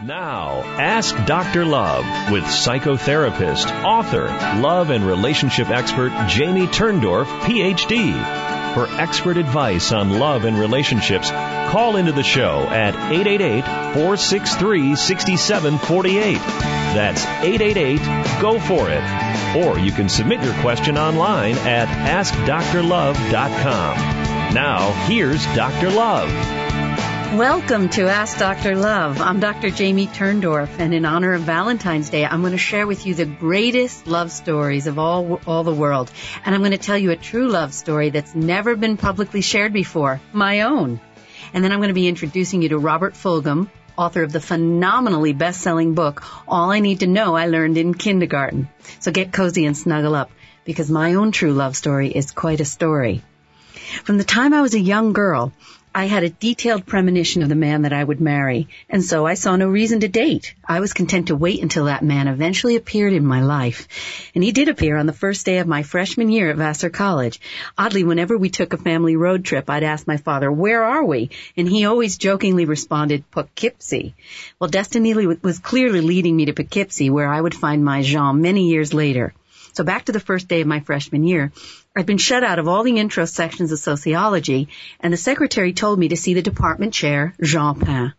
Now, Ask Dr. Love with psychotherapist, author, love and relationship expert Jamie Turndorf, Ph.D. For expert advice on love and relationships, call into the show at 888-463-6748. That's 888-GO-FOR-IT. Or you can submit your question online at AskDrLove.com. Now, here's Dr. Love. Welcome to Ask Dr. Love. I'm Dr. Jamie Turndorf, and in honor of Valentine's Day, I'm going to share with you the greatest love stories of all the world. And I'm going to tell you a true love story that's never been publicly shared before, my own. And then I'm going to be introducing you to Robert Fulghum, author of the phenomenally best-selling book, All I Need to Know I Learned in Kindergarten. So get cozy and snuggle up, because my own true love story is quite a story. From the time I was a young girl, I had a detailed premonition of the man that I would marry, and so I saw no reason to date. I was content to wait until that man eventually appeared in my life. And he did appear on the first day of my freshman year at Vassar College. Oddly, whenever we took a family road trip, I'd ask my father, "Where are we?" And he always jokingly responded, "Poughkeepsie." Well, destiny was clearly leading me to Poughkeepsie, where I would find my Jean many years later. So back to the first day of my freshman year, I'd been shut out of all the intro sections of sociology, and the secretary told me to see the department chair, Jean Pain.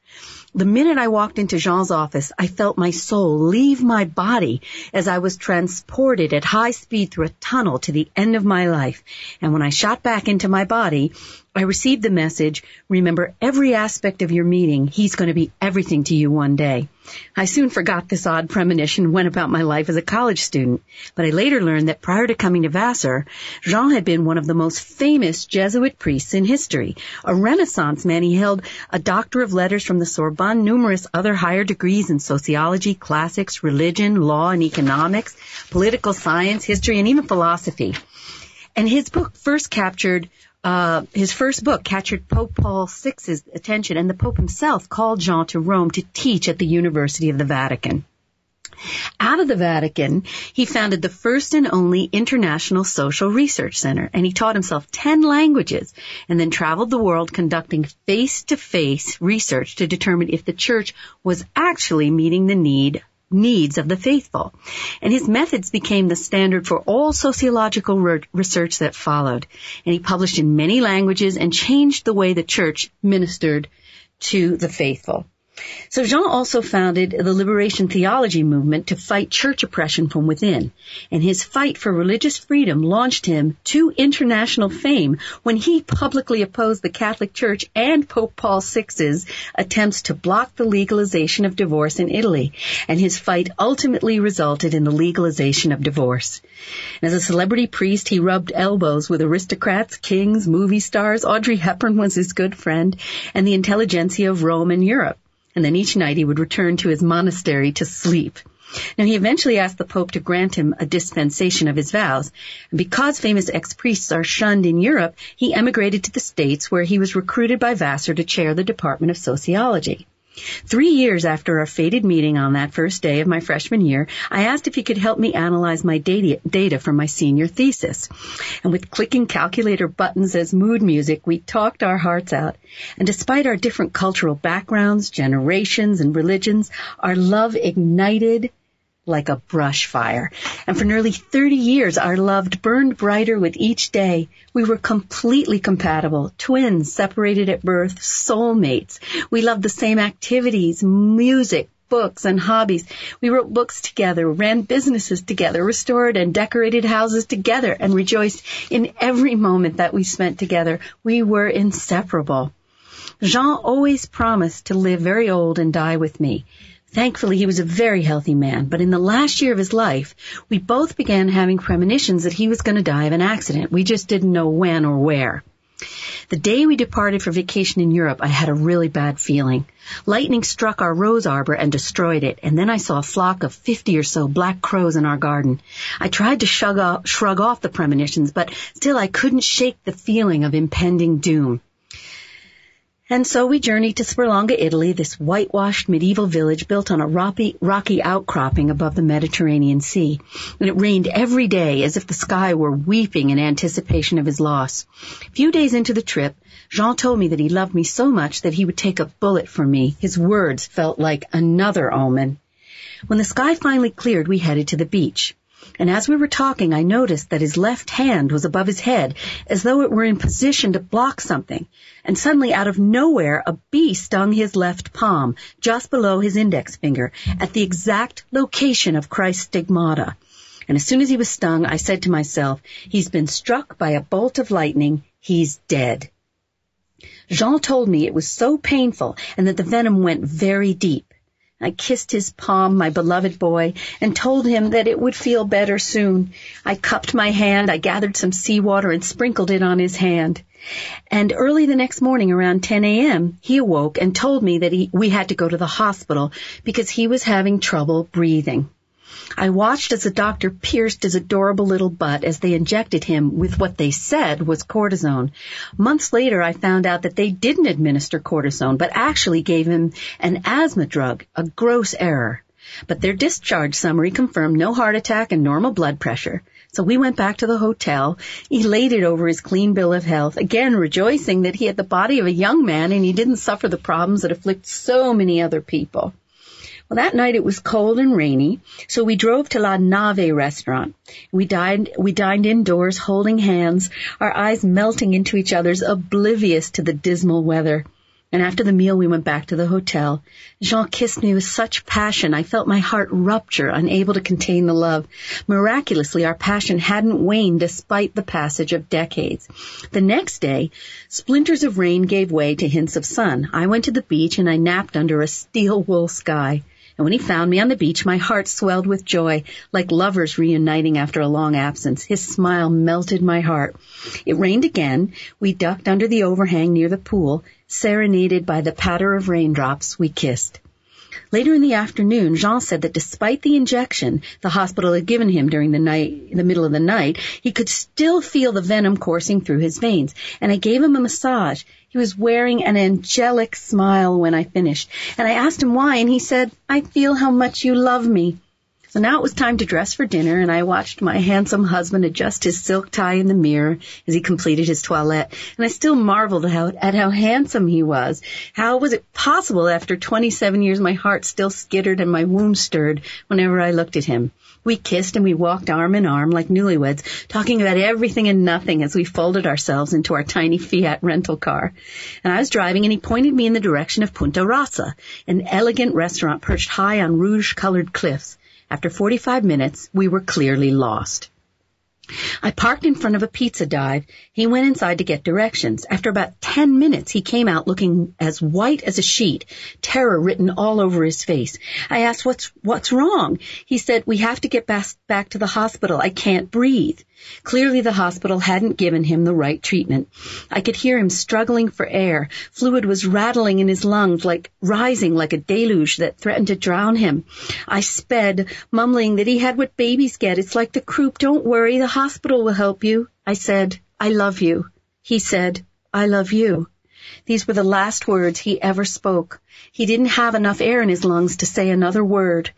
The minute I walked into Jean's office, I felt my soul leave my body as I was transported at high speed through a tunnel to the end of my life. And when I shot back into my body, I received the message, "Remember every aspect of your meeting. He's going to be everything to you one day." I soon forgot this odd premonition and went about my life as a college student. But I later learned that prior to coming to Vassar, Jean had been one of the most famous Jesuit priests in history. A Renaissance man, he held a Doctor of Letters from the Sorbonne, numerous other higher degrees in sociology, classics, religion, law and economics, political science, history, and even philosophy. And his first book captured Pope Paul VI's attention, and the Pope himself called Jean to Rome to teach at the University of the Vatican. Out of the Vatican, he founded the first and only International Social Research Center, and he taught himself 10 languages and then traveled the world conducting face-to-face research to determine if the church was actually meeting the needs of the faithful. And his methods became the standard for all sociological research that followed. And he published in many languages and changed the way the church ministered to the faithful. So Jean also founded the liberation theology movement to fight church oppression from within. And his fight for religious freedom launched him to international fame when he publicly opposed the Catholic Church and Pope Paul VI's attempts to block the legalization of divorce in Italy. And his fight ultimately resulted in the legalization of divorce. As a celebrity priest, he rubbed elbows with aristocrats, kings, movie stars. Audrey Hepburn was his good friend, and the intelligentsia of Rome and Europe. And then each night he would return to his monastery to sleep. Now, he eventually asked the Pope to grant him a dispensation of his vows. And because famous ex-priests are shunned in Europe, he emigrated to the States, where he was recruited by Vassar to chair the Department of Sociology. 3 years after our fated meeting on that first day of my freshman year, I asked if he could help me analyze my data from my senior thesis. And with clicking calculator buttons as mood music, we talked our hearts out. And despite our different cultural backgrounds, generations, and religions, our love ignited like a brush fire. And for nearly 30 years, our love burned brighter with each day. We were completely compatible, twins separated at birth, soulmates. We loved the same activities, music, books, and hobbies. We wrote books together, ran businesses together, restored and decorated houses together, and rejoiced in every moment that we spent together. We were inseparable. Jean always promised to live very old and die with me. Thankfully, he was a very healthy man, but in the last year of his life, we both began having premonitions that he was going to die of an accident. We just didn't know when or where. The day we departed for vacation in Europe, I had a really bad feeling. Lightning struck our rose arbor and destroyed it, and then I saw a flock of 50 or so black crows in our garden. I tried to shrug off the premonitions, but still I couldn't shake the feeling of impending doom. And so we journeyed to Sperlonga, Italy, this whitewashed medieval village built on a rocky outcropping above the Mediterranean Sea. And it rained every day as if the sky were weeping in anticipation of his loss. A few days into the trip, Jean told me that he loved me so much that he would take a bullet for me. His words felt like another omen. When the sky finally cleared, we headed to the beach. And as we were talking, I noticed that his left hand was above his head, as though it were in position to block something. And suddenly, out of nowhere, a bee stung his left palm, just below his index finger, at the exact location of Christ's stigmata. And as soon as he was stung, I said to myself, he's been struck by a bolt of lightning. He's dead. Jean told me it was so painful and that the venom went very deep. I kissed his palm, my beloved boy, and told him that it would feel better soon. I cupped my hand, I gathered some seawater and sprinkled it on his hand. And early the next morning around 10 a.m., he awoke and told me that we had to go to the hospital because he was having trouble breathing. I watched as the doctor pierced his adorable little butt as they injected him with what they said was cortisone. Months later, I found out that they didn't administer cortisone, but actually gave him an asthma drug, a gross error. But their discharge summary confirmed no heart attack and normal blood pressure. So we went back to the hotel, elated over his clean bill of health, again rejoicing that he had the body of a young man and he didn't suffer the problems that afflict so many other people. Well, that night it was cold and rainy, so we drove to La Nave restaurant. We dined indoors, holding hands, our eyes melting into each other's, oblivious to the dismal weather. And after the meal, we went back to the hotel. Jean kissed me with such passion, I felt my heart rupture, unable to contain the love. Miraculously, our passion hadn't waned despite the passage of decades. The next day, splinters of rain gave way to hints of sun. I went to the beach and I napped under a steel wool sky. And when he found me on the beach, my heart swelled with joy, like lovers reuniting after a long absence. His smile melted my heart. It rained again. We ducked under the overhang near the pool. Serenaded by the patter of raindrops, we kissed. Later in the afternoon, Jean said that despite the injection the hospital had given him during the middle of the night, he could still feel the venom coursing through his veins. And I gave him a massage. He was wearing an angelic smile when I finished. And I asked him why, and he said, "I feel how much you love me." So now it was time to dress for dinner, and I watched my handsome husband adjust his silk tie in the mirror as he completed his toilette. And I still marveled at how handsome he was. How was it possible after 27 years my heart still skittered and my womb stirred whenever I looked at him? We kissed and we walked arm in arm like newlyweds, talking about everything and nothing as we folded ourselves into our tiny Fiat rental car. And I was driving and he pointed me in the direction of Punta Rasa, an elegant restaurant perched high on rouge-colored cliffs. After 45 minutes, we were clearly lost. I parked in front of a pizza dive. He went inside to get directions. After about 10 minutes, he came out looking as white as a sheet, terror written all over his face. I asked, what's wrong? He said, "We have to get back to the hospital. I can't breathe." Clearly, the hospital hadn't given him the right treatment. I could hear him struggling for air. Fluid was rattling in his lungs, rising like a deluge that threatened to drown him. I sped, mumbling that he had what babies get. "It's like the croup. Don't worry. The hospital will help you." I said, "I love you." He said, "I love you." These were the last words he ever spoke. He didn't have enough air in his lungs to say another word.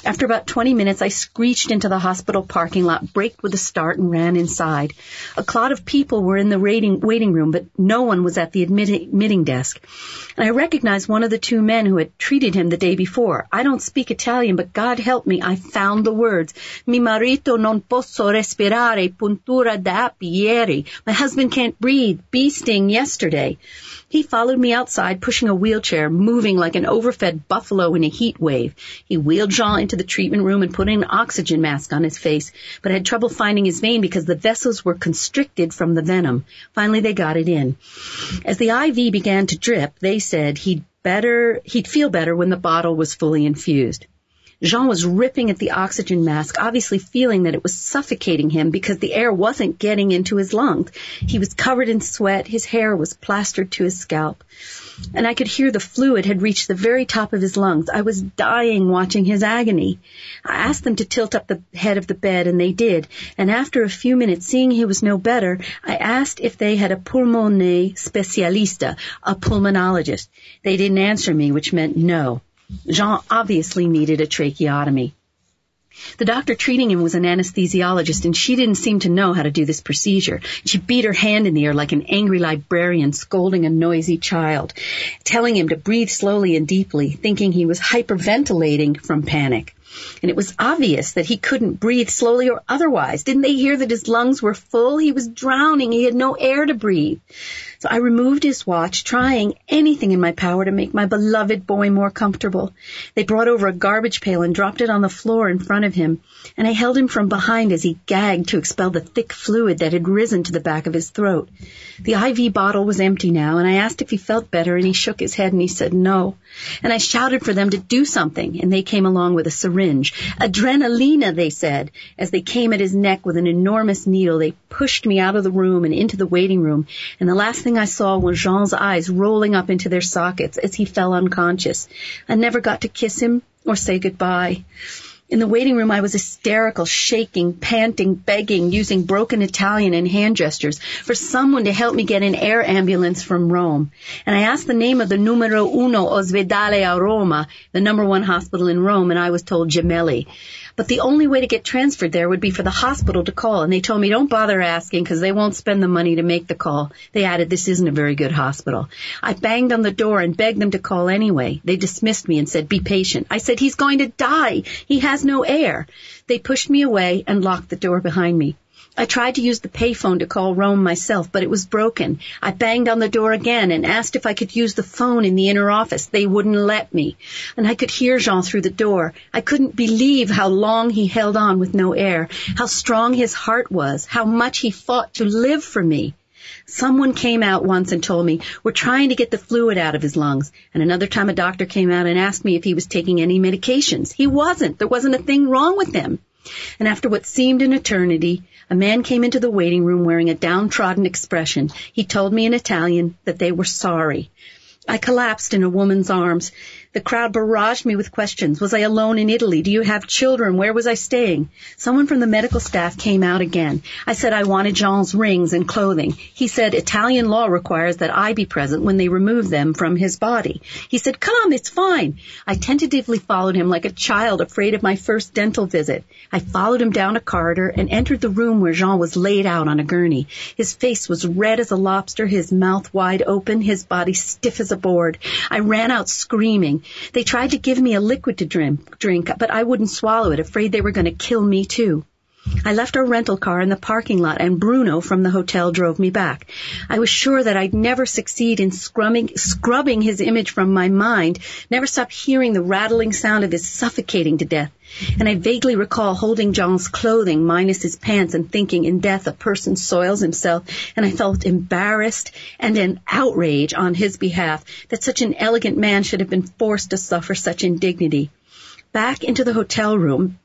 After about 20 minutes, I screeched into the hospital parking lot, braked with a start, and ran inside. A clot of people were in the waiting room, but no one was at the admitting desk. And I recognized one of the two men who had treated him the day before. I don't speak Italian, but God help me, I found the words. "Mi marito non posso respirare, puntura da ieri." My husband can't breathe, bee sting yesterday. He followed me outside, pushing a wheelchair, moving like an overfed buffalo in a heat wave. He wheeled Jean into the treatment room and put an oxygen mask on his face, but had trouble finding his vein because the vessels were constricted from the venom. Finally, they got it in. As the IV began to drip, they said he'd feel better when the bottle was fully infused. Jean was ripping at the oxygen mask, obviously feeling that it was suffocating him because the air wasn't getting into his lungs. He was covered in sweat. His hair was plastered to his scalp. And I could hear the fluid had reached the very top of his lungs. I was dying watching his agony. I asked them to tilt up the head of the bed, and they did. And after a few minutes, seeing he was no better, I asked if they had a pulmonaire spécialiste, a pulmonologist. They didn't answer me, which meant no. Jean obviously needed a tracheotomy. The doctor treating him was an anesthesiologist, and she didn't seem to know how to do this procedure. She beat her hand in the air like an angry librarian scolding a noisy child, telling him to breathe slowly and deeply, thinking he was hyperventilating from panic. And it was obvious that he couldn't breathe slowly or otherwise. Didn't they hear that his lungs were full? He was drowning. He had no air to breathe. So I removed his watch, trying anything in my power to make my beloved boy more comfortable. They brought over a garbage pail and dropped it on the floor in front of him, and I held him from behind as he gagged to expel the thick fluid that had risen to the back of his throat. The IV bottle was empty now, and I asked if he felt better, and he shook his head and he said no. And I shouted for them to do something, and they came along with a syringe. Adrenalina, they said. As they came at his neck with an enormous needle, they pushed me out of the room and into the waiting room, and the last thing I saw was Jean's eyes rolling up into their sockets as he fell unconscious. I never got to kiss him or say goodbye. In the waiting room, I was hysterical, shaking, panting, begging, using broken Italian and hand gestures for someone to help me get an air ambulance from Rome. And I asked the name of the numero uno ospedale a Roma, the number 1 hospital in Rome, and I was told Gemelli. But the only way to get transferred there would be for the hospital to call, and they told me don't bother asking because they won't spend the money to make the call. They added, this isn't a very good hospital. I banged on the door and begged them to call anyway. They dismissed me and said, be patient. I said, he's going to die. He has no air. They pushed me away and locked the door behind me. I tried to use the payphone to call Rome myself, but it was broken. I banged on the door again and asked if I could use the phone in the inner office. They wouldn't let me. And I could hear Jean through the door. I couldn't believe how long he held on with no air, how strong his heart was, how much he fought to live for me. Someone came out once and told me, we're trying to get the fluid out of his lungs. And another time a doctor came out and asked me if he was taking any medications. He wasn't. There wasn't a thing wrong with him. And after what seemed an eternity, a man came into the waiting room wearing a downtrodden expression. He told me in Italian that they were sorry. I collapsed in a woman's arms. The crowd barraged me with questions. Was I alone in Italy? Do you have children? Where was I staying? Someone from the medical staff came out again. I said I wanted Jean's rings and clothing. He said Italian law requires that I be present when they remove them from his body. He said, come, it's fine. I tentatively followed him like a child afraid of my first dental visit. I followed him down a corridor and entered the room where Jean was laid out on a gurney. His face was red as a lobster, his mouth wide open, his body stiff as a board. I ran out screaming. They tried to give me a liquid to drink, but I wouldn't swallow it, afraid they were going to kill me too. I left our rental car in the parking lot, and Bruno from the hotel drove me back. I was sure that I'd never succeed in scrubbing his image from my mind, never stop hearing the rattling sound of his suffocating to death. And I vaguely recall holding Jean's clothing minus his pants and thinking in death a person soils himself, and I felt embarrassed and an outrage on his behalf that such an elegant man should have been forced to suffer such indignity. Back into the hotel room,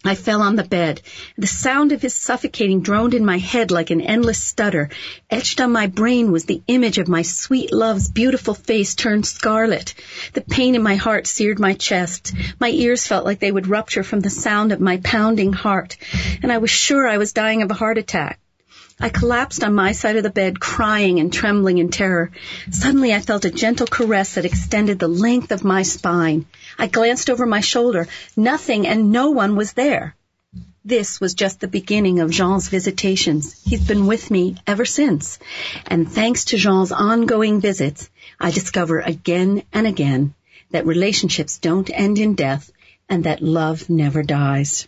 I fell on the bed. The sound of his suffocating droned in my head like an endless stutter. Etched on my brain was the image of my sweet love's beautiful face turned scarlet. The pain in my heart seared my chest. My ears felt like they would rupture from the sound of my pounding heart, and I was sure I was dying of a heart attack. I collapsed on my side of the bed, crying and trembling in terror. Suddenly I felt a gentle caress that extended the length of my spine. I glanced over my shoulder. Nothing and no one was there. This was just the beginning of Jean's visitations. He's been with me ever since. And thanks to Jean's ongoing visits, I discover again and again that relationships don't end in death and that love never dies.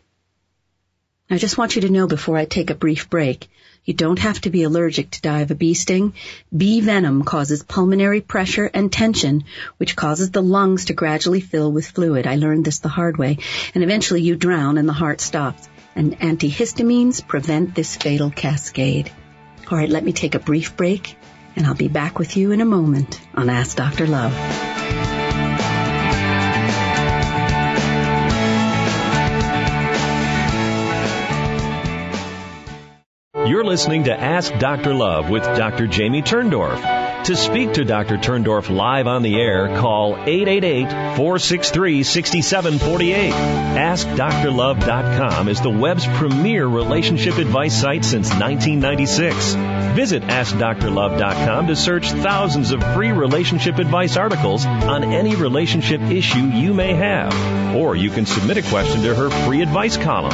I just want you to know before I take a brief break, you don't have to be allergic to die of a bee sting. Bee venom causes pulmonary pressure and tension, which causes the lungs to gradually fill with fluid. I learned this the hard way. And eventually you drown and the heart stops. And antihistamines prevent this fatal cascade. All right, let me take a brief break, and I'll be back with you in a moment on Ask Dr. Love. You're listening to Ask Dr. Love with Dr. Jamie Turndorf. To speak to Dr. Turndorf live on the air, call 888-463-6748. AskDrLove.com is the web's premier relationship advice site since 1996. Visit AskDrLove.com to search thousands of free relationship advice articles on any relationship issue you may have. Or you can submit a question to her free advice column.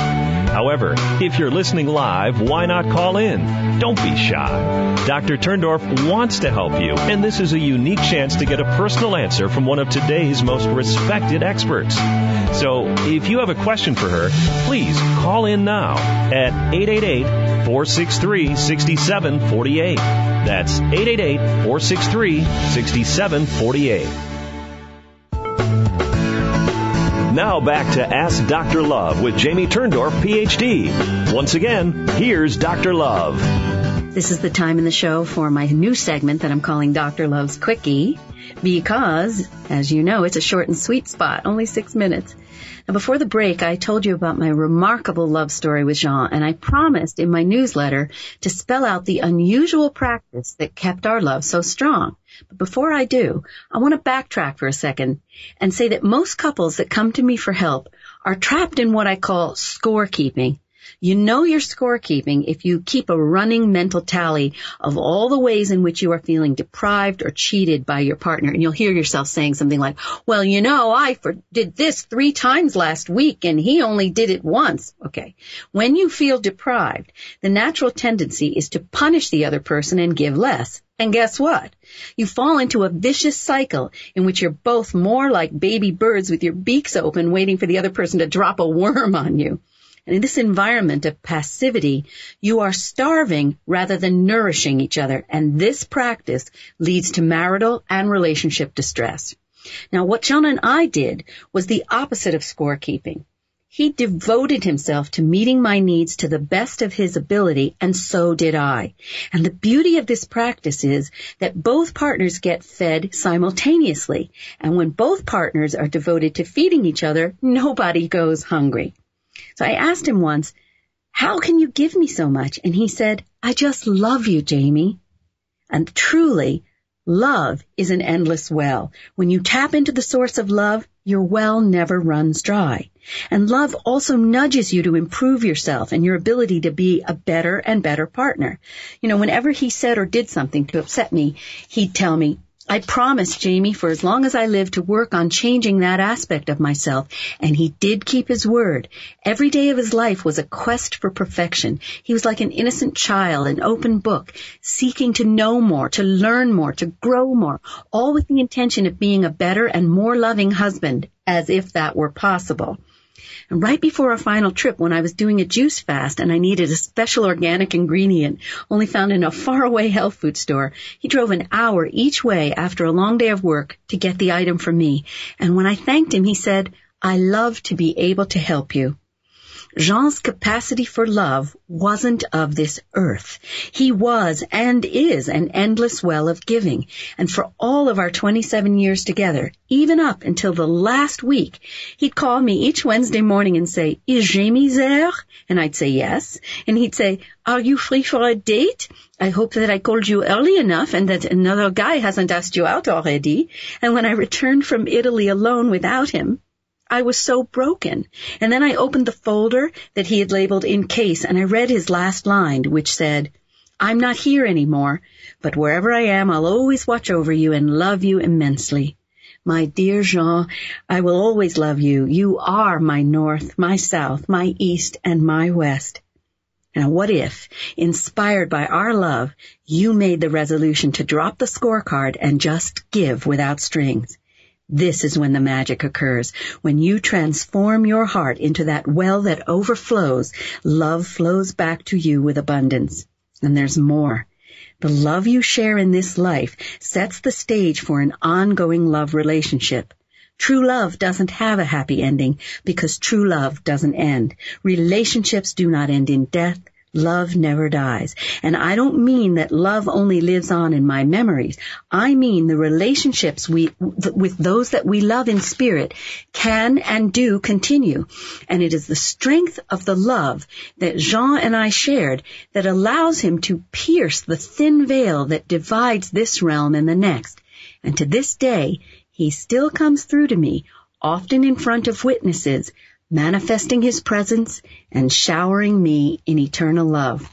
However, if you're listening live, why not call in? Don't be shy. Dr. Turndorf wants to help you, and this is a unique chance to get a personal answer from one of today's most respected experts. So, if you have a question for her, please call in now at 888-463-6748. That's 888-463-6748. Now back to Ask Dr. Love with Jamie Turndorf, Ph.D. Once again, here's Dr. Love. This is the time in the show for my new segment that I'm calling Dr. Love's Quickie, because, as you know, it's a short and sweet spot, only 6 minutes. Now, before the break, I told you about my remarkable love story with Jean, and I promised in my newsletter to spell out the unusual practice that kept our love so strong. But before I do, I want to backtrack for a second and say that most couples that come to me for help are trapped in what I call scorekeeping. You know you're scorekeeping if you keep a running mental tally of all the ways in which you are feeling deprived or cheated by your partner. And you'll hear yourself saying something like, well, you know, I did this 3 times last week and he only did it once. Okay. When you feel deprived, the natural tendency is to punish the other person and give less. And guess what? You fall into a vicious cycle in which you're both more like baby birds with your beaks open waiting for the other person to drop a worm on you. And in this environment of passivity, you are starving rather than nourishing each other. And this practice leads to marital and relationship distress. Now, what John and I did was the opposite of scorekeeping. He devoted himself to meeting my needs to the best of his ability, and so did I. And the beauty of this practice is that both partners get fed simultaneously. And when both partners are devoted to feeding each other, nobody goes hungry. So I asked him once, how can you give me so much? And he said, I just love you, Jamie. And truly, love is an endless well. When you tap into the source of love, your well never runs dry. And love also nudges you to improve yourself and your ability to be a better and better partner. You know, whenever he said or did something to upset me, he'd tell me, I promised Jamie for as long as I live to work on changing that aspect of myself, and he did keep his word. Every day of his life was a quest for perfection. He was like an innocent child, an open book, seeking to know more, to learn more, to grow more, all with the intention of being a better and more loving husband, as if that were possible. And right before our final trip, when I was doing a juice fast and I needed a special organic ingredient only found in a faraway health food store, he drove an hour each way after a long day of work to get the item for me. And when I thanked him, he said, I love to be able to help you. Jean's capacity for love wasn't of this earth. He was and is an endless well of giving. And for all of our 27 years together, even up until the last week, he'd call me each Wednesday morning and say, Is Jamie there? And I'd say yes. And he'd say, Are you free for a date? I hope that I called you early enough and that another guy hasn't asked you out already. And when I returned from Italy alone without him, I was so broken. And then I opened the folder that he had labeled in case, and I read his last line, which said, I'm not here anymore, but wherever I am, I'll always watch over you and love you immensely. My dear Jean, I will always love you. You are my north, my south, my east, and my west. Now, what if, inspired by our love, you made the resolution to drop the scorecard and just give without strings? This is when the magic occurs. When you transform your heart into that well that overflows, love flows back to you with abundance. And there's more. The love you share in this life sets the stage for an ongoing love relationship. True love doesn't have a happy ending because true love doesn't end. Relationships do not end in death. love never dies. And I don't mean that love only lives on in my memories. I mean the relationships with those that we love in spirit can and do continue. And it is the strength of the love that Jean and I shared that allows him to pierce the thin veil that divides this realm and the next. And to this day, he still comes through to me, often in front of witnesses, manifesting his presence and showering me in eternal love.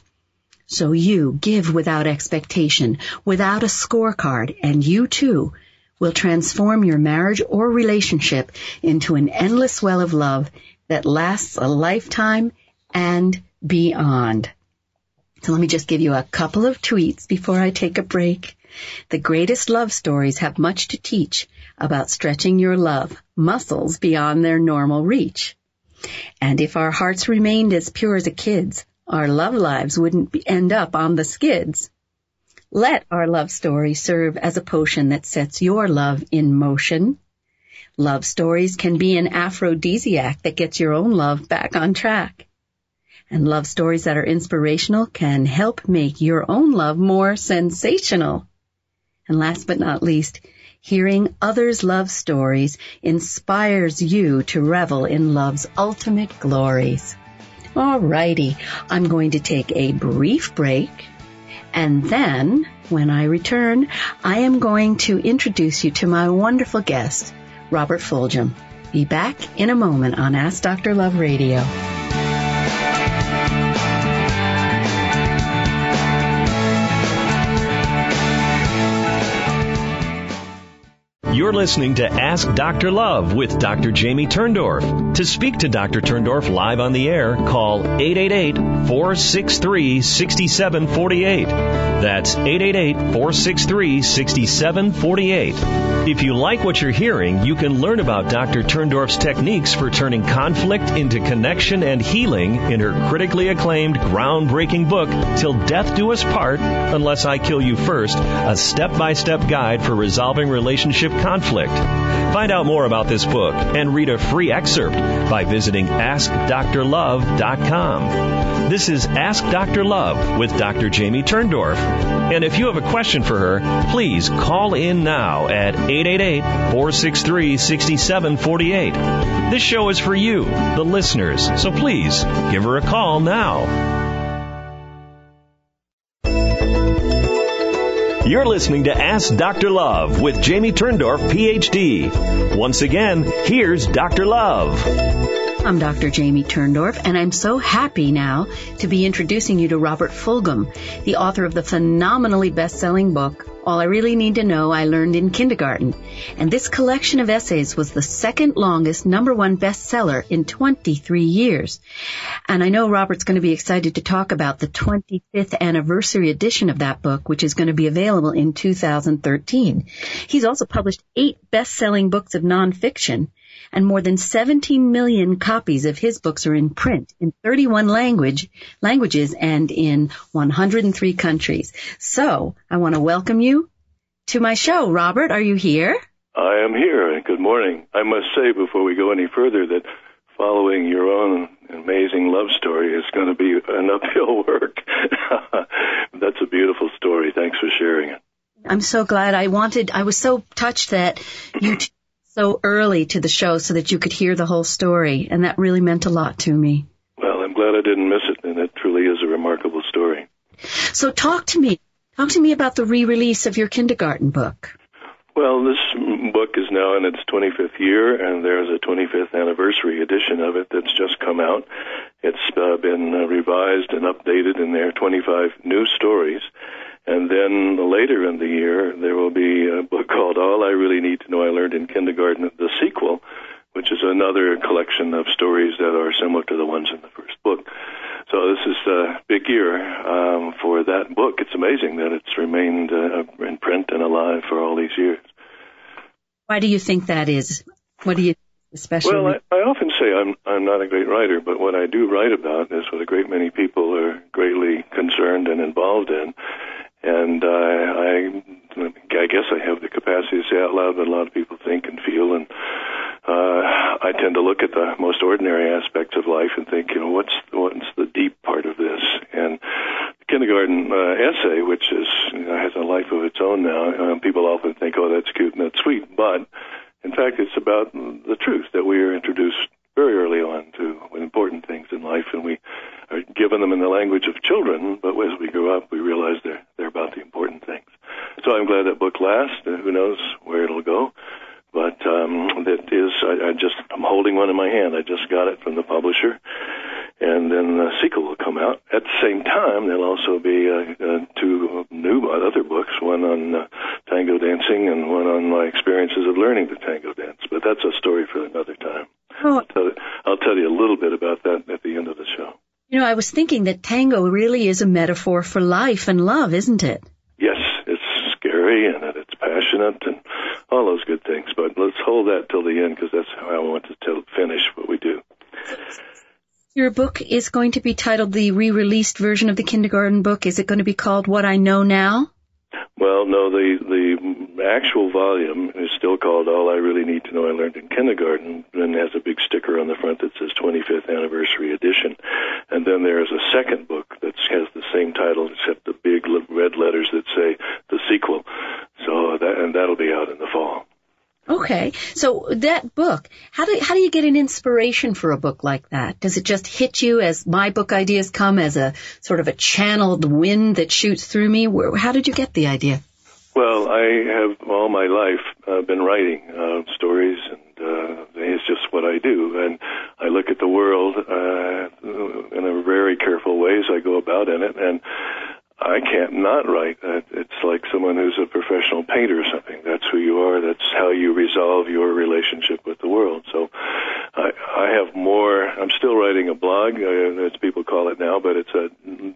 So you give without expectation, without a scorecard, and you too will transform your marriage or relationship into an endless well of love that lasts a lifetime and beyond. So let me just give you a couple of tweets before I take a break. The greatest love stories have much to teach about stretching your love muscles beyond their normal reach. And if our hearts remained as pure as a kid's, our love lives wouldn't end up on the skids. Let our love story serve as a potion that sets your love in motion. Love stories can be an aphrodisiac that gets your own love back on track. And love stories that are inspirational can help make your own love more sensational. And last but not least, hearing others' love stories inspires you to revel in love's ultimate glories. Alrighty, I'm going to take a brief break, and then, when I return, I am going to introduce you to my wonderful guest, Robert Fulghum. Be back in a moment on Ask Dr. Love Radio. You're listening to Ask Dr. Love with Dr. Jamie Turndorf. To speak to Dr. Turndorf live on the air, call 888-463-6748. That's 888-463-6748. If you like what you're hearing, you can learn about Dr. Turndorf's techniques for turning conflict into connection and healing in her critically acclaimed, groundbreaking book, Till Death Do Us Part, Unless I Kill You First, a step-by-step guide for resolving relationship conflict. Find out more about this book and read a free excerpt by visiting AskDrLove.com. This is Ask Dr. Love with Dr. Jamie Turndorf. And if you have a question for her, please call in now at 888-463-6748. This show is for you, the listeners, so please give her a call now. You're listening to Ask Dr. Love with Jamie Turndorf, Ph.D. Once again, here's Dr. Love. I'm Dr. Jamie Turndorf, and I'm so happy now to be introducing you to Robert Fulghum, the author of the phenomenally best-selling book, All I Really Need to Know I Learned in Kindergarten. And this collection of essays was the second longest #1 bestseller in 23 years. And I know Robert's going to be excited to talk about the 25th anniversary edition of that book, which is going to be available in 2013. He's also published 8 best-selling books of nonfiction, and more than 17 million copies of his books are in print in 31 languages and in 103 countries. So I want to welcome you to my show. Robert, are you here? I am here, and good morning. I must say before we go any further that following your own amazing love story is going to be an uphill work. That's a beautiful story. Thanks for sharing it. I'm so glad. I was so touched that you so early to the show so that you could hear the whole story, and that really meant a lot to me. Well, I'm glad I didn't miss it, and it truly is a remarkable story. So talk to me about the re-release of your kindergarten book. Well, this book is now in its 25th year, and there's a 25th anniversary edition of it that's just come out. It's been revised and updated, and there are 25 new stories. And then later in the year, there will be a book called All I Really Need to Know I Learned in Kindergarten, the sequel, which is another collection of stories that are similar to the ones in the first book. So this is a big year for that book. It's amazing that it's remained in print and alive for all these years. Why do you think that is? What do you especially? Well, I often say I'm not a great writer, but what I do write about is what a great many people are greatly concerned and involved in. And I guess I have the capacity to say out loud what a lot of people think and feel, and I tend to look at the most ordinary aspects of life and think, what's the deep part of this? And kindergarten essay, which is has a life of its own now. People often think, oh, that's cute and that's sweet, but in fact, it's about the truth that we are introduced very early on to important things in life, and we are given them in the language of children, but as we grow up, we realize they're about the important things. So I'm glad that book lasts, and who knows where it'll go. But I'm holding one in my hand. I just got it from the publisher, and then the sequel will come out. At the same time, there'll also be two new other books, one on tango dancing and one on my experiences of learning the tango dance. But that's a story for another time. Oh. I'll tell you a little bit about that at the end of the show. You know, I was thinking that tango really is a metaphor for life and love, isn't it? Yes, it's scary and it's passionate and all those good things. But let's hold that till the end because that's how I want to finish what we do. Your book is going to be titled the re-released version of the kindergarten book. Is it going to be called What I Know Now? Well, no, the actual volume is still called All I Really Need to Know I Learned in Kindergarten, and has a big sticker on the front that says 25th Anniversary Edition. And then there is a second book that has the same title, except the big red letters that say the sequel. So that'll be out in the fall. Okay, so that book, how do you get an inspiration for a book like that? Does it just hit you as my book ideas come as a sort of a channeled wind that shoots through me? How did you get the idea? Well, I have all my life been writing stories, and it's just what I do. And I look at the world in a very careful way as I go about in it, and I can't not write. It's like someone who's a professional painter or something. That's who you are. That's how you resolve your relationship with the world. So I have more. I'm still writing a blog, as people call it now, but it's a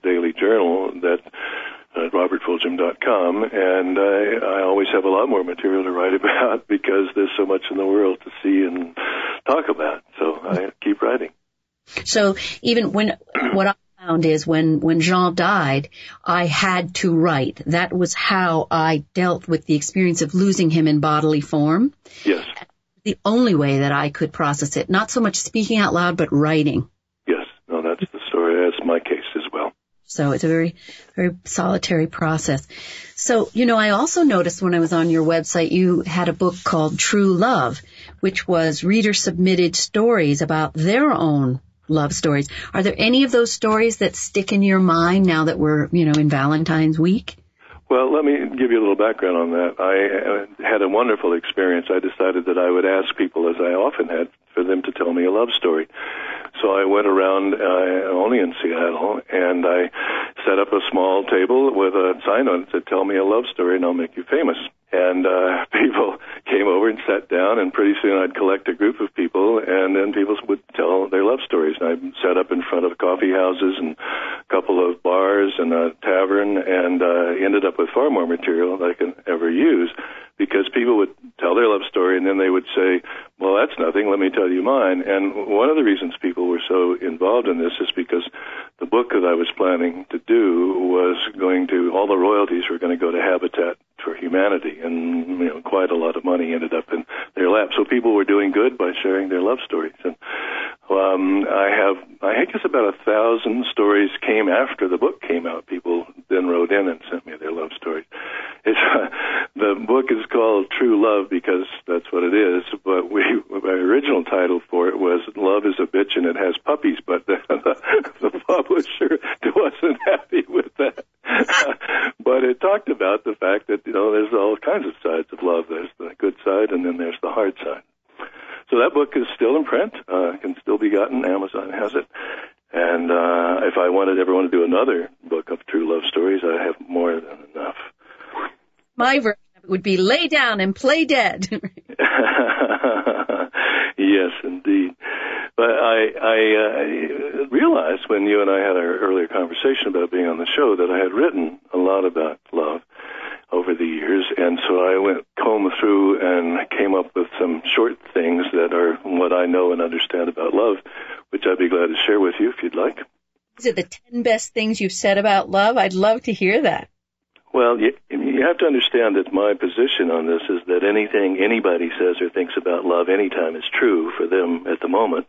daily journal that at robertfulghum.com, and I always have a lot more material to write about because there's so much in the world to see and talk about. So I keep writing. So even what I found is when Jean died, I had to write. That was how I dealt with the experience of losing him in bodily form. Yes. The only way that I could process it, not so much speaking out loud, but writing. Yes. No, that's the story. That's my case as well. So it's a very, very solitary process. So, I also noticed when I was on your website, you had a book called True Love, which was reader-submitted stories about their own love stories. Are there any of those stories that stick in your mind now that we're, in Valentine's week? Well, let me give you a little background on that. I had a wonderful experience. I decided that I would ask people, as I often had, for them to tell me a love story. So I went around only in Seattle, and I set up a small table with a sign on it that said, "Tell me a love story and I'll make you famous." And people came over and sat down, and pretty soon I'd collect a group of people, and then people would tell their love stories. And I sat up in front of coffee houses and a couple of bars and a tavern, and ended up with far more material than I can ever use, because people would tell their love story, and then they would say, "Well, that's nothing, let me tell you mine." And one of the reasons people were so involved in this is because the book that I was planning to do was all the royalties were going to go to Habitat for Humanity, and quite a lot of money ended up in their lap. So people were doing good by sharing their love stories. And I guess about 1,000 stories came after the book came out. People then wrote in and sent me their love stories. The book is called True Love because that's what it is, but my original title for it was Love is a Bitch and It Has Puppies, but the publisher wasn't happy with that. But it talked about the fact that, there's all kinds of sides of love. There's the good side, and then there's the hard side. So that book is still in print, can still be gotten. Amazon has it. And if I ever want to do another book of true love stories, I have more than enough. My version of it would be Lay Down and Play Dead. Yes, indeed. But I realized when you and I had our earlier conversation about being on the show that I had written a lot about love over the years, and so I combed through and came up with some short things that are what I know and understand about love, which I'd be glad to share with you if you'd like. Is it the 10 best things you've said about love? I'd love to hear that. Well, you have to understand that my position on this is that anything anybody says or thinks about love anytime is true for them at the moment.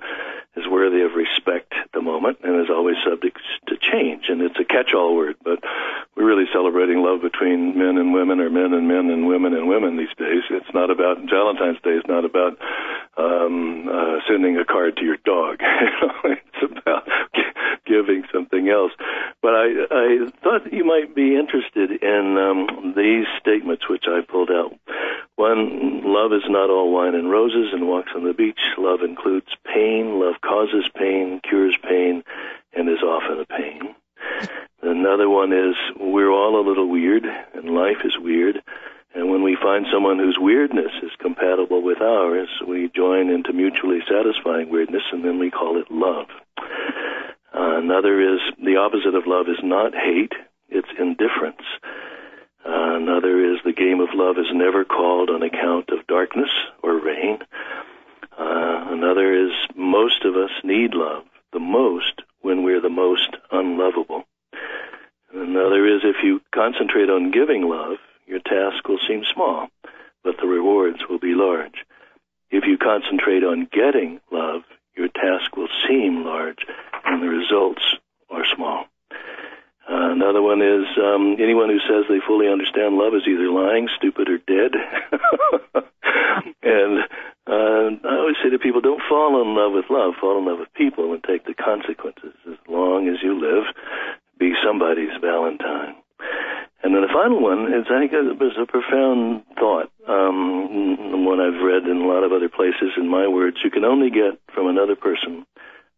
is worthy of respect at the moment and is always subject to change. And it's a catch-all word, but we're really celebrating love between men and women, or men and men and women these days. It's not about, Valentine's Day is not about sending a card to your dog. It's about giving something else. But I thought you might be interested in these statements which I pulled out. One, love is not all wine and roses and walks on the beach. Love includes pain. Love causes pain, cures pain, and is often a pain. Another one is, we're all a little weird, and life is weird. And when we find someone whose weirdness is compatible with ours, we join into mutually satisfying weirdness, and then we call it love. Another is, the opposite of love is not hate, it's indifference. Another is, the game of love is never called on account of darkness or rain. Another is, most of us need love the most when we're the most unlovable. Another is, if you concentrate on giving love, your task will seem small, but the rewards will be large. If you concentrate on getting love, your task will seem large, and the results are small. Another one is, anyone who says they fully understand love is either lying, stupid, or dead. And I always say to people, don't fall in love with love, fall in love with people and take the consequences. As long as you live, be somebody's Valentine. And then the final one is, I think it was a profound thought, one I've read in a lot of other places. In my words, you can only get from another person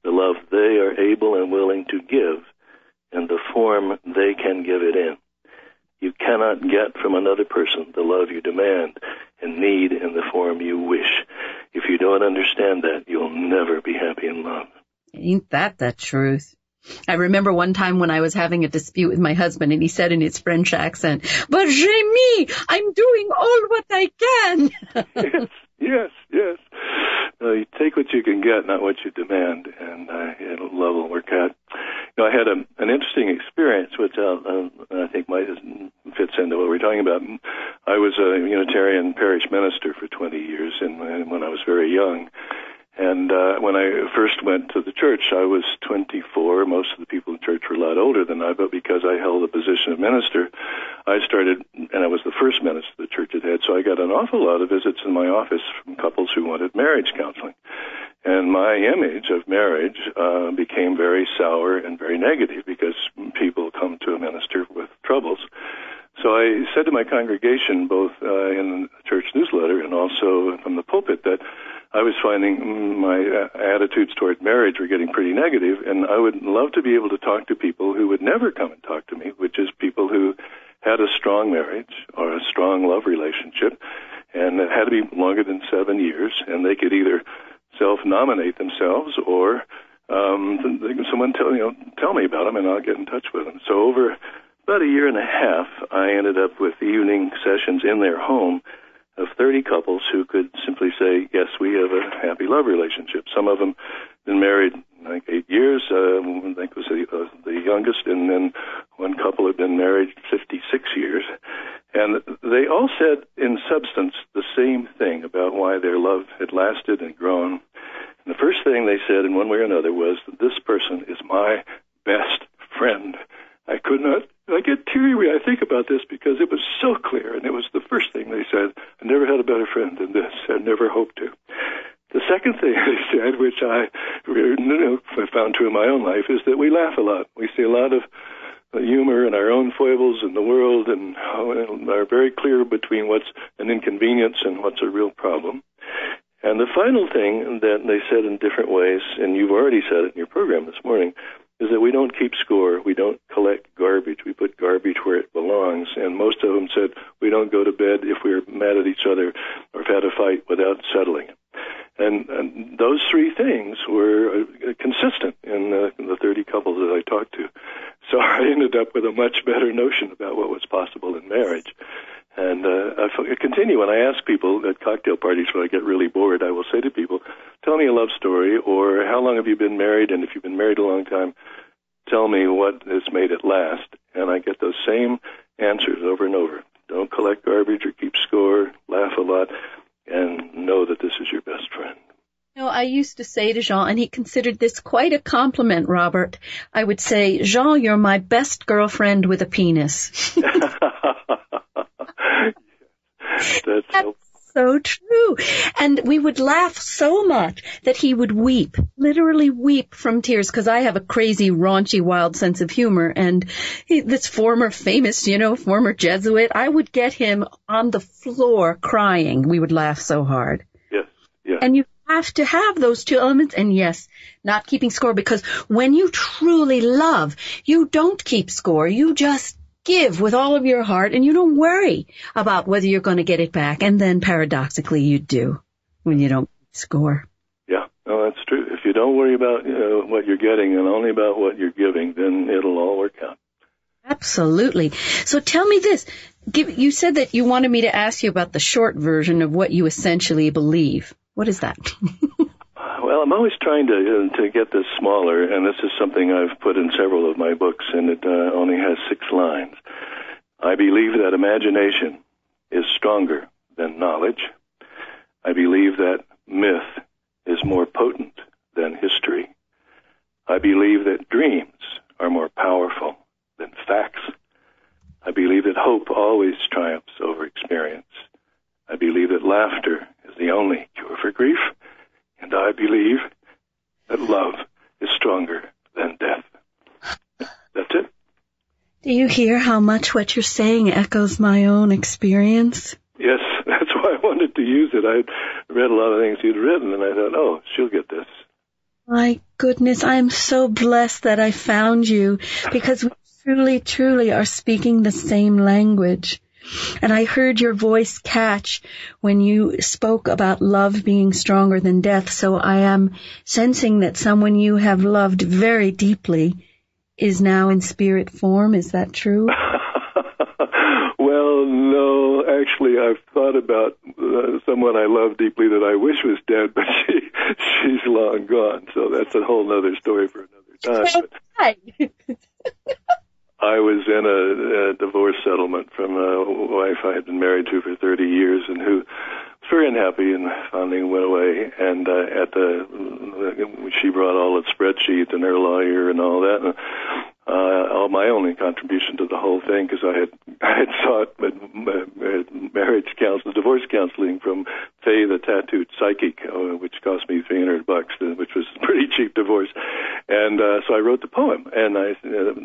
the love they are able and willing to give and the form they can give it in. You cannot get from another person the love you demand and need in the form you wish. If you don't understand that, you'll never be happy in love. Ain't that the truth? I remember one time when I was having a dispute with my husband, and he said in his French accent, "But Jamie, I'm doing all what I can." Yes. You take what you can get, not what you demand, and love will work out. I had an interesting experience, which I think fits into what we're talking about. I was a Unitarian parish minister for 20 years, and when I was very young. And when I first went to the church, I was 24. Most of the people in church were a lot older than I, but because I held the position of minister, I started, and I was the first minister the church had had, so I got an awful lot of visits in my office from couples who wanted marriage counseling. And my image of marriage became very sour and very negative because people come to a minister with troubles. So I said to my congregation, both in the church newsletter and also from the pulpit, that I was finding my attitudes toward marriage were getting pretty negative, and I would love to be able to talk to people who would never come and talk to me, which is people who had a strong marriage or a strong love relationship, and it had to be longer than 7 years, and they could either self-nominate themselves or someone tell me about them, and I'll get in touch with them. So over about a year and a half, I ended up with evening sessions in their home of 30 couples who could simply say, yes, we have a happy love relationship. Some of them been married, like 8 years, I think was the youngest, and then one couple had been married 56 years. And they all said, in substance, the same thing about why their love had lasted and grown. And the first thing they said, in one way or another, was, this person is my best friend. I get teary when I think about this because it was so clear, and it was the first thing they said. I never had a better friend than this. I never hoped to. The second thing they said, which I found true in my own life, is that we laugh a lot. We see a lot of humor in our own foibles in the world and are very clear between what's an inconvenience and what's a real problem. And the final thing that they said in different ways, and you've already said it in your program this morning, is that we don't keep score. We don't collect garbage. We put garbage where it belongs. And most of them said we don't go to bed if we're mad at each other or have had a fight without settling it. And those three things were consistent in the 30 couples that I talked to. So I ended up with a much better notion about what was possible in marriage. And I continue when I ask people at cocktail parties when I get really bored, I will say to people, tell me a love story, or how long have you been married, and if you've been married a long time, tell me what has made it last. And I get those same answers over and over. Don't collect garbage or keep score, laugh a lot, and know that this is your best friend. I used to say to Jean, and he considered this quite a compliment, Robert, I would say, Jean, you're my best girlfriend with a penis. That's so true. And we would laugh so much that he would weep, literally weep from tears, because I have a crazy, raunchy, wild sense of humor. And this former famous, former Jesuit, I would get him on the floor crying. We would laugh so hard. Yes, yeah. And you have to have those two elements. And yes, not keeping score, because when you truly love, you don't keep score. You just give with all of your heart, and you don't worry about whether you're going to get it back. And then paradoxically, you do when you don't score. Yeah, no, that's true. If you don't worry about what you're getting and only about what you're giving, then it'll all work out. Absolutely. So tell me this. You said that you wanted me to ask you about the short version of what you essentially believe. What is that? Well, I'm always trying to get this smaller, and this is something I've put in several of my books, and it only has 6 lines. I believe that imagination is stronger than knowledge. I believe that myth is more potent than history. I believe that dreams are more powerful than facts. I believe that hope always triumphs over experience. I believe that laughter is the only cure for grief. And I believe that love is stronger than death. That's it. Do you hear how much what you're saying echoes my own experience? Yes, that's why I wanted to use it. I'd read a lot of things you'd written, and I thought, oh, she'll get this. My goodness, I am so blessed that I found you, because we truly, truly are speaking the same language. And I heard your voice catch when you spoke about love being stronger than death. So I am sensing that someone you have loved very deeply is now in spirit form. Is that true? Well, no. Actually, I've thought about someone I love deeply that I wish was dead, but she's long gone. So that's a whole other story for another time. I was in a divorce settlement from a wife I had been married to for 30 years and who was very unhappy and finally went away. And she brought all the spreadsheets and her lawyer and all that. And, all my only contribution to the whole thing, because I had sought marriage counseling, divorce counseling from Faye the tattooed psychic, which cost me $300, which was a pretty cheap divorce. And so I wrote the poem, and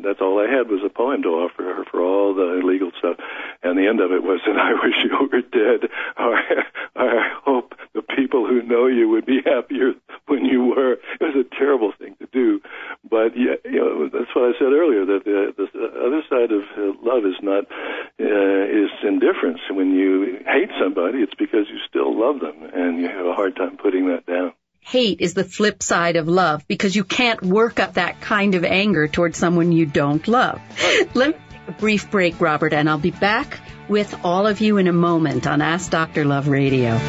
that's all I had was a poem to offer her for all the legal stuff. And the end of it was, and I wish you were dead. I hope the people who know you would be happier when you were. It was a terrible thing to do, but yeah, that's what I said earlier, that the other side of love is not is indifference. When you hate somebody, it's because you still love them, and you have a hard time putting that down. Hate is the flip side of love, because you can't work up that kind of anger towards someone you don't love. Right. Let me take a brief break, Robert, and I'll be back with all of you in a moment on Ask Dr. Love Radio.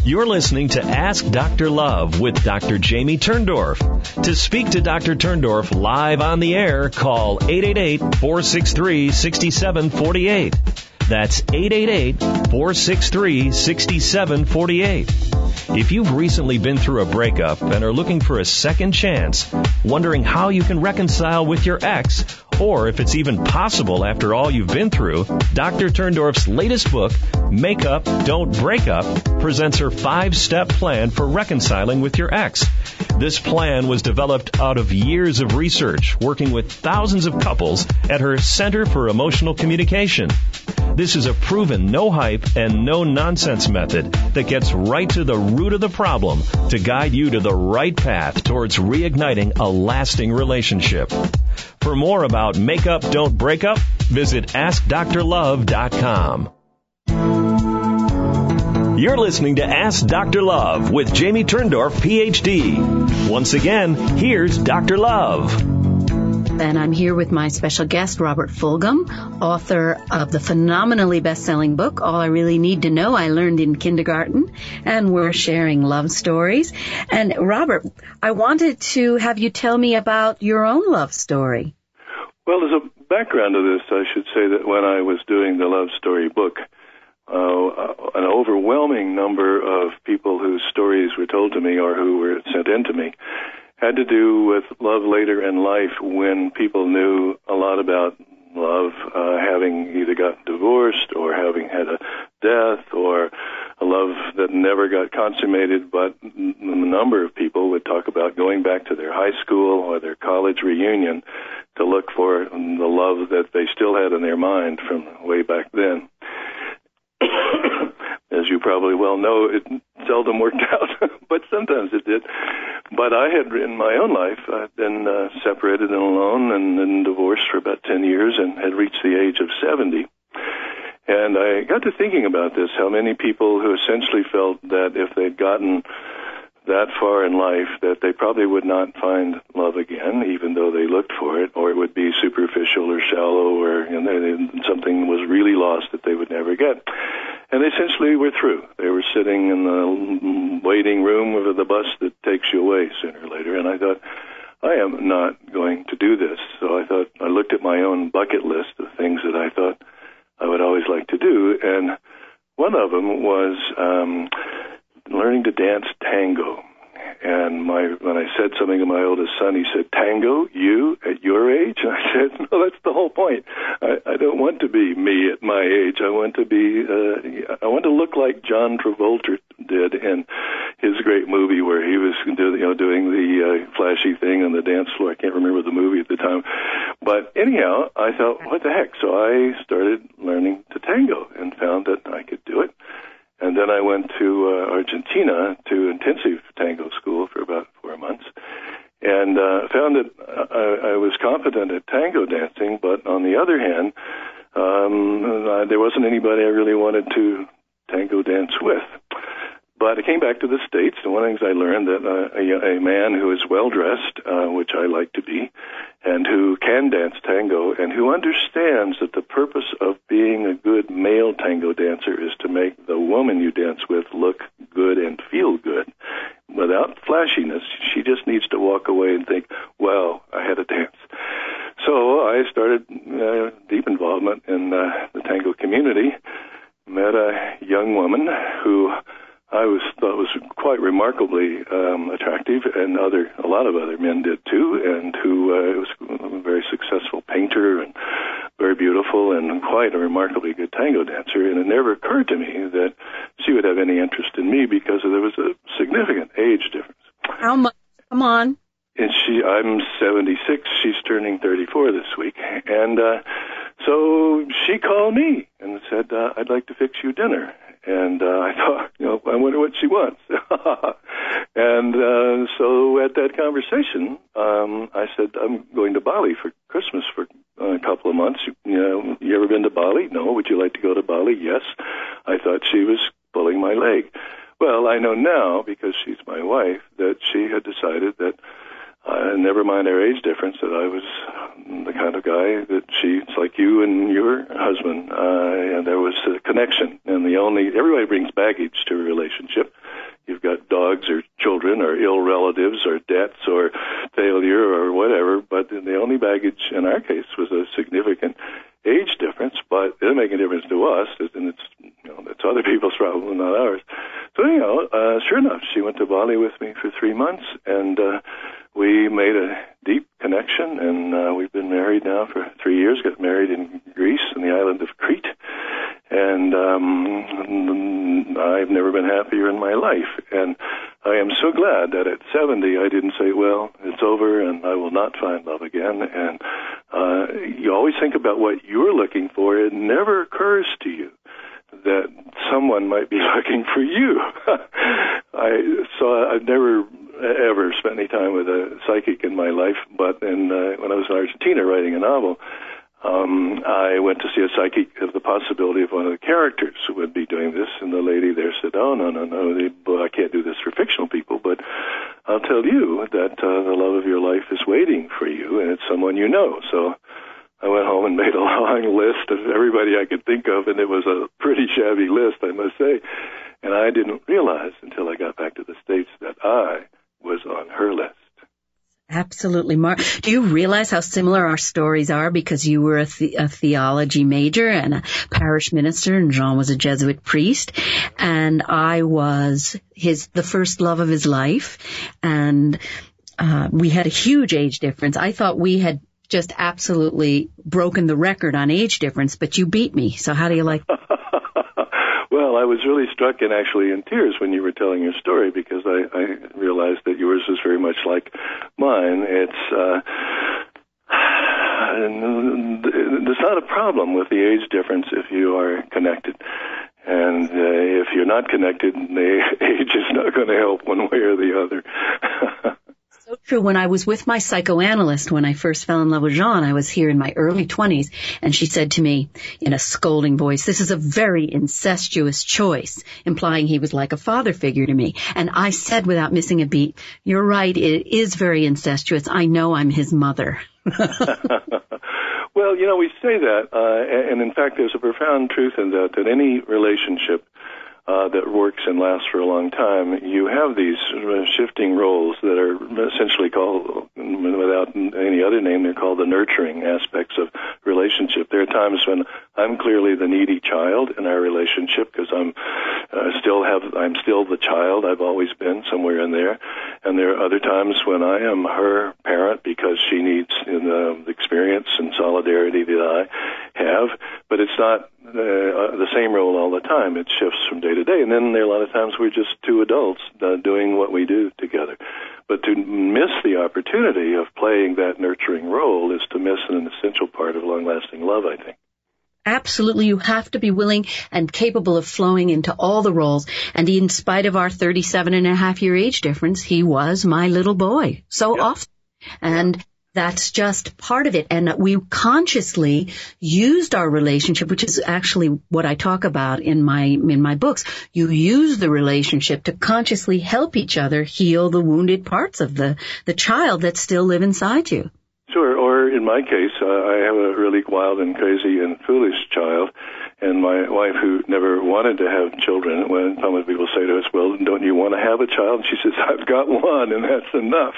You're listening to Ask Dr. Love with Dr. Jamie Turndorf. To speak to Dr. Turndorf live on the air, call 888-463-6748. That's 888-463-6748. If you've recently been through a breakup and are looking for a second chance, wondering how you can reconcile with your ex, or if it's even possible after all you've been through, Dr. Turndorf's latest book, Make Up, Don't Break Up, presents her 5-step plan for reconciling with your ex. This plan was developed out of years of research, working with thousands of couples at her Center for Emotional Communication. This is a proven no-hype and no-nonsense method that gets right to the root of the problem to guide you to the right path towards reigniting a lasting relationship. For more about Make Up, Don't Break Up, visit AskDrLove.com. You're listening to Ask Dr. Love with Jamie Turndorf, Ph.D. Once again, here's Dr. Love. And I'm here with my special guest, Robert Fulghum, author of the phenomenally best-selling book, All I Really Need to Know I Learned in Kindergarten, and we're sharing love stories. And Robert, I wanted to have you tell me about your own love story. Well, as a background to this, I should say that when I was doing the love story book, an overwhelming number of people whose stories were told to me or who were sent in to me had to do with love later in life, when people knew a lot about love, having either gotten divorced or having had a death, or a love that never got consummated. But a number of people would talk about going back to their high school or their college reunion to look for the love that they still had in their mind from way back then. As you probably well know, it seldom worked out, but sometimes it did. But I had, in my own life, I'd been separated and alone and then divorced for about 10 years and had reached the age of 70. And I got to thinking about this, how many people who essentially felt that if they'd gotten that far in life that they probably would not find love again, even though they looked for it, or it would be superficial or shallow, or something was really lost that they would never get. And they essentially were through. They were sitting in the waiting room of the bus that takes you away sooner or later. And I thought, I am not going to do this. So I looked at my own bucket list of things that I thought I would always like to do. And one of them was learning to dance tango. And when I said something to my oldest son, he said, "Tango, you at your age?" And I said, "No, that's the whole point. I don't want to be me at my age. I want to be. I want to look like John Travolta did in his great movie where he was doing the flashy thing on the dance floor. I can't remember the movie at the time, but anyhow, I thought, what the heck? So I started learning to tango and found that I could do it. And then I went to Argentina to intensive tango school for about 4 months, and found that I was competent at tango dancing, but on the other hand, there wasn't anybody I really wanted to tango dance with. But I came back to the States, and one of the things I learned that a man who is well-dressed, which I like to be, and who can dance tango, and who understands that the purpose of being a good male tango dancer is to make the woman you dance with look good and feel good. Without flashiness, she just needs to walk away and think, wow, I had a dance. So I started deep involvement in the tango community, met a young woman who I thought was quite remarkably attractive, and a lot of other men did too, and who was a very successful painter and very beautiful and quite a remarkably good tango dancer. And it never occurred to me that she would have any interest in me because there was a significant age difference. How much? Come on. And I'm 76. She's turning 34 this week, and so she called me and said, "I'd like to fix you dinner." And I thought, I wonder what she wants. And so at that conversation, I said, I'm going to Bali for Christmas for a couple of months. You ever been to Bali? No. Would you like to go to Bali? Yes. I thought she was pulling my leg. Well, I know now, because she's my wife, that she had decided that, never mind our age difference, that I was the kind of guy that it's like you and your husband, and there was a connection. And everybody brings baggage to a relationship. You've got dogs or children or ill relatives or debts or failure or whatever, but the only baggage in our case was a significant age difference, but it didn't make a difference to us, and it's other people's problem, not ours. So sure enough, she went to Bali with me for 3 months, and we made a deep connection, and we've been married now for 3 years, got married in Greece on the island of Crete, and I've never been happier in my life. And I am so glad that at 70 I didn't say, well, it's over and I will not find love again. And you always think about what you're looking for. It never occurs to you that someone might be looking for you. I've never ever spent any time with a psychic in my life, but when I was in Argentina writing a novel, I went to see a psychic of the possibility of one of the characters who would be doing this, and the lady there said, "Oh, no, I can't do this for fictional people, but I'll tell you that the love of your life is waiting for you, and it's someone you know." So I went home and made a long list of everybody I could think of, and it was a pretty shabby list, I must say. And I didn't realize until I got back to the States that I was on her list. Absolutely, Mark. Do you realize how similar our stories are? Because you were a theology major and a parish minister, and Jean was a Jesuit priest, and I was the first love of his life, and we had a huge age difference. I thought we had just absolutely broken the record on age difference, but you beat me. So how do you like that? Well, I was really struck and actually in tears when you were telling your story, because I realized that yours is very much like mine. There's not a problem with the age difference if you are connected. And if you're not connected, the age is not going to help one way or the other. So true. When I was with my psychoanalyst, when I first fell in love with Jean, I was here in my early 20s, and she said to me in a scolding voice, "This is a very incestuous choice," implying he was like a father figure to me. And I said without missing a beat, "You're right, it is very incestuous. I know I'm his mother." Well, we say that, and in fact, there's a profound truth in that any relationship that works and lasts for a long time, you have these shifting roles that are essentially called, without any other name, they're called the nurturing aspects of relationship. There are times when I'm clearly the needy child in our relationship because I'm still the child I've always been, somewhere in there. And there are other times when I am her parent because she needs the experience and solidarity that I have. But it's not the same role all the time. It shifts from day to day. And then there are a lot of times we're just two adults doing what we do together. But to miss the opportunity of playing that nurturing role is to miss an essential part of long-lasting love, I think. Absolutely. You have to be willing and capable of flowing into all the roles. And in spite of our 37-and-a-half-year age difference, he was my little boy so often. And that's just part of it. And we consciously used our relationship, which is actually what I talk about in my books. You use the relationship to consciously help each other heal the wounded parts of the child that still live inside you. Sure. Or in my case, I have a really wild and crazy and foolish child. And my wife, who never wanted to have children, when some people say to us, "Well, don't you want to have a child?" She says, "I've got one, and that's enough."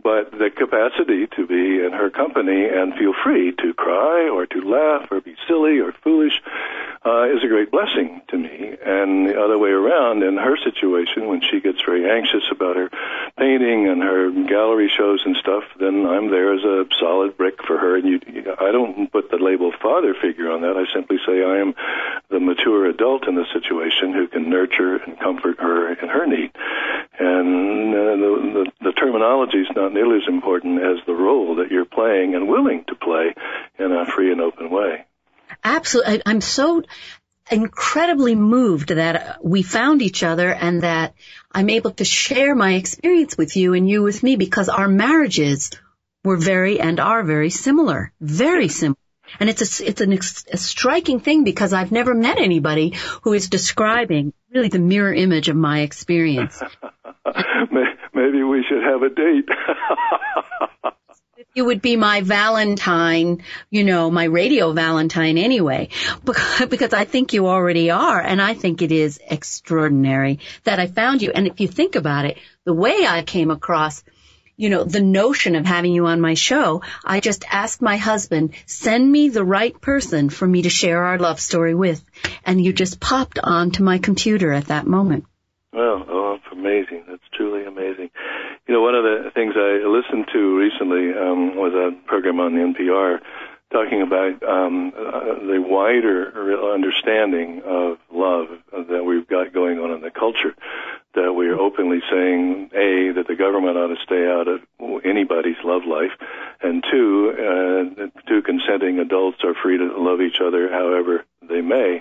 But the capacity to be in her company and feel free to cry or to laugh or be silly or foolish is a great blessing to me. And the other way around, in her situation, when she gets very anxious about her painting and her gallery shows and stuff, then I'm there as a solid brick for her. And I don't put the label father figure on that. I simply say I am the mature adult in the situation who can nurture and comfort her in her need. And the terminology is not nearly as important as the role that you're playing and willing to play in a free and open way. Absolutely. I'm so incredibly moved that we found each other and that I'm able to share my experience with you and you with me, because our marriages were are very similar, very similar. And it's a striking thing, because I've never met anybody who is describing really the mirror image of my experience. Maybe we should have a date. You would be my Valentine, my radio Valentine anyway, because I think you already are. And I think it is extraordinary that I found you. And if you think about it, the way I came across, the notion of having you on my show, I just asked my husband, send me the right person for me to share our love story with. And you just popped onto my computer at that moment. Well, it's amazing. That's truly amazing. One of the things I listened to recently was a program on the NPR talking about the wider understanding of love that we've got going on in the culture, that we're openly saying, A, that the government ought to stay out of anybody's love life, and two consenting adults are free to love each other however they may.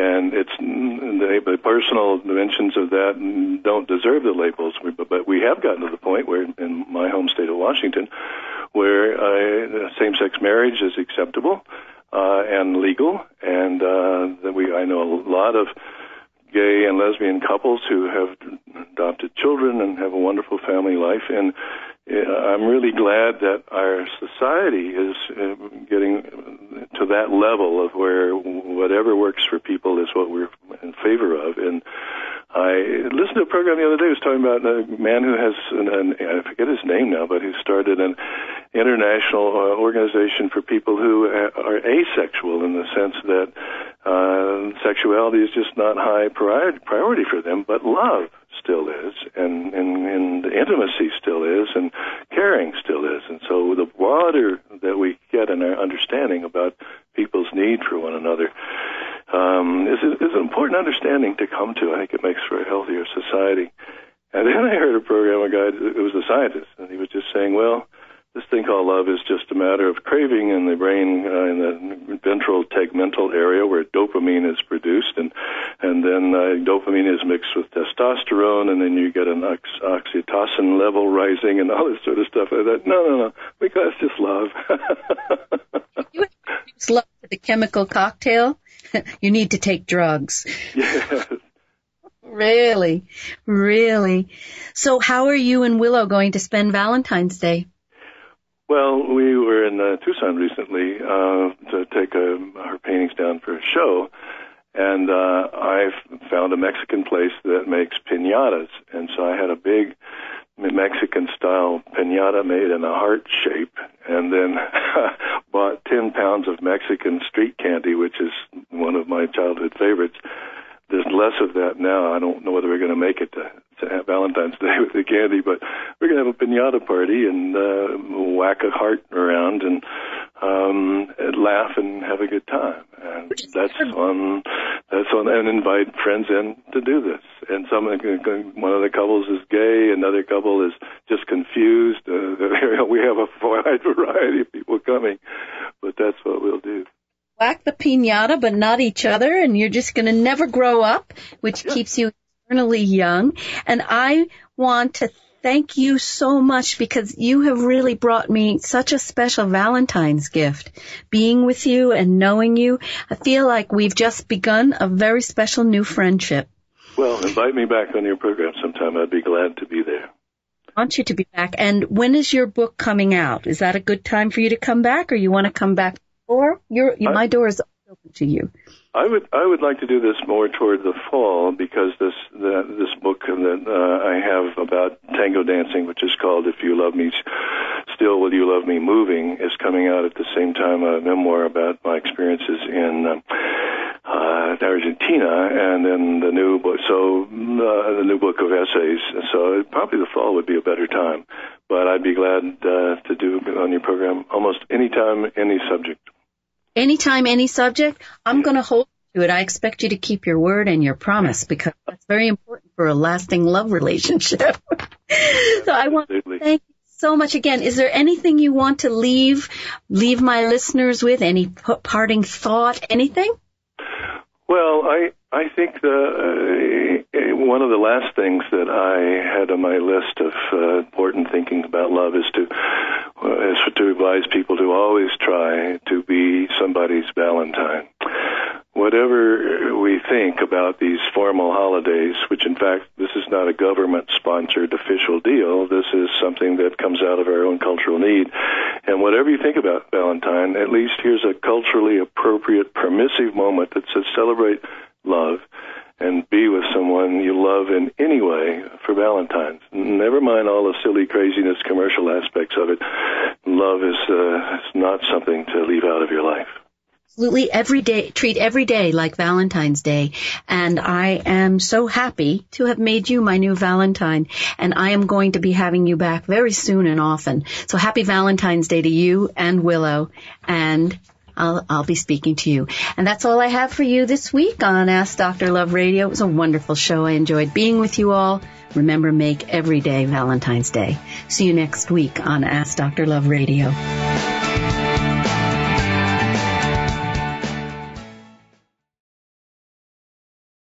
And the personal dimensions of that don't deserve the labels, but we have gotten to the point where, in my home state of Washington, where same-sex marriage is acceptable and legal, and I know a lot of gay and lesbian couples who have adopted children and have a wonderful family life. And I'm really glad that our society is getting to that level of where whatever works for people is what we're in favor of. And I listened to a program the other day. It was talking about a man who has, I forget his name now, but who started an international organization for people who are asexual, in the sense that sexuality is just not high priority for them, but love still is, and intimacy still is, and caring still is. And so the broader that we get in our understanding about people's need for one another is an important understanding to come to. I think it makes for a healthier society. And then I heard a program, a guy who was a scientist, and he was just saying, well, this thing called love is just a matter of craving in the brain, in the ventral tegmental area where dopamine is produced, and then dopamine is mixed with testosterone, and then you get an oxytocin level rising and all this sort of stuff. I thought, no, because it's just love. You introduce love to the chemical cocktail? You need to take drugs. Yes. Really? So how are you and Willow going to spend Valentine's Day? Well, we were in Tucson recently to take her paintings down for a show, and I found a Mexican place that makes piñatas, and so I had a big Mexican-style piñata made in a heart shape, and then bought 10 pounds of Mexican street candy, which is one of my childhood favorites. There's less of that now. I don't know whether we're going to make it to have Valentine's Day with the candy, but we're going to have a piñata party and whack a heart around and laugh and have a good time. And that's on, and invite friends in to do this. And one of the couples is gay, another couple is just confused. We have a wide variety of people coming, but that's what we'll do. Whack the piñata, but not each other, and you're just going to never grow up, which keeps you eternally young. And I want to thank you so much because you have really brought me such a special Valentine's gift. Being with you and knowing you, I feel like we've just begun a very special new friendship. Well, invite me back on your program sometime. I'd be glad to be there. I want you to be back. And when is your book coming out? Is that a good time for you to come back, or you want to come back? Or my door is open to you. I would like to do this more toward the fall, because this book that I have about tango dancing, which is called "If You Love Me Still, Will You Love Me Moving," is coming out at the same time. A memoir about my experiences in Argentina, and then the new book. So the new book of essays. So probably the fall would be a better time. But I'd be glad to do on your program almost any time, any subject. Anytime, any subject, I'm going to hold you to it. I expect you to keep your word and your promise, because that's very important for a lasting love relationship. So I want to thank you so much again. Is there anything you want to leave my listeners with? Any parting thought? Anything? Well, I think one of the last things that I had on my list of important thinking about love is to advise people to always try to be somebody's Valentine. Whatever we think about these formal holidays, which in fact this is not a government-sponsored official deal, this is something that comes out of our own cultural need. And whatever you think about Valentine, at least here's a culturally appropriate, permissive moment that says celebrate love and be with someone you love in any way for Valentine's. Never mind all the silly craziness, commercial aspects of it. Love is not something to leave out of your life. Absolutely. Every day, treat every day like Valentine's Day. And I am so happy to have made you my new Valentine. And I am going to be having you back very soon and often. So happy Valentine's Day to you and Willow. And I'll be speaking to you. And that's all I have for you this week on Ask Dr. Love Radio. It was a wonderful show. I enjoyed being with you all. Remember, make every day Valentine's Day. See you next week on Ask Dr. Love Radio.